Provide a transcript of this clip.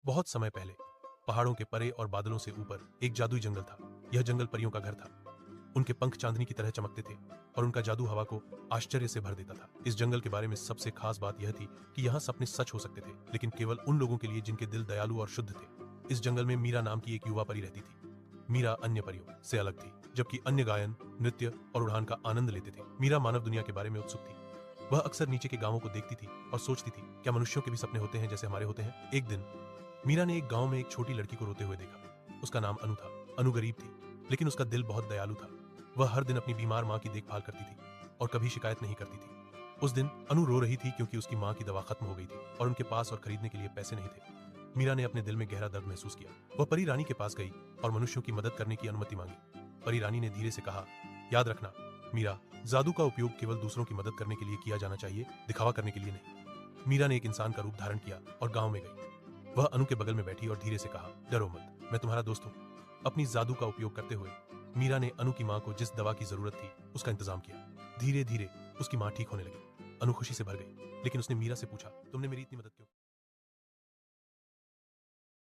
बहुत समय पहले पहाड़ों के परे और बादलों से ऊपर एक जादुई जंगल था। यह जंगल परियों का घर था। उनके पंख चांदनी की तरह चमकते थे और उनका जादू हवा को आश्चर्य से भर देता था। इस जंगल के बारे में सबसे खास बात यह थी कि यहाँ सपने सच हो सकते थे, लेकिन केवल उन लोगों के लिए जिनके दिल दयालु और शुद्ध थे। इस जंगल में मीरा नाम की एक युवा परी रहती थी। मीरा अन्य परियों से अलग थी, जबकि अन्य गायन, नृत्य और उड़ान का आनंद लेते थे। मीरा मानव दुनिया के बारे में उत्सुक थी। वह अक्सर नीचे के गांवों को देखती थी और सोचती थी, क्या मनुष्यों के भी सपने होते हैं जैसे हमारे होते हैं। एक दिन मीरा ने एक गांव में एक छोटी लड़की को रोते हुए देखा। उसका नाम अनु था। अनु गरीब थी, लेकिन उसका दिल बहुत दयालु था। वह हर दिन अपनी बीमार माँ की देखभाल करती थी और कभी शिकायत नहीं करती थी। उस दिन अनु रो रही थी क्योंकि उसकी माँ की दवा खत्म हो गई थी और उनके पास और खरीदने के लिए पैसे नहीं थे। मीरा ने अपने दिल में गहरा दर्द महसूस किया। वह परी रानी के पास गई और मनुष्यों की मदद करने की अनुमति मांगी। परी रानी ने धीरे से कहा, याद रखना मीरा, जादू का उपयोग केवल दूसरों की मदद करने के लिए किया जाना चाहिए, दिखावा करने के लिए नहीं। मीरा ने एक इंसान का रूप धारण किया और गांव में गई। वह अनु के बगल में बैठी और धीरे से कहा, डरो मत, मैं तुम्हारा दोस्त हूँ। अपनी जादू का उपयोग करते हुए मीरा ने अनु की माँ को जिस दवा की जरूरत थी उसका इंतजाम किया। धीरे धीरे उसकी माँ ठीक होने लगी। अनु खुशी से भर गई, लेकिन उसने मीरा से पूछा, तुमने मेरी इतनी मदद क्यों की?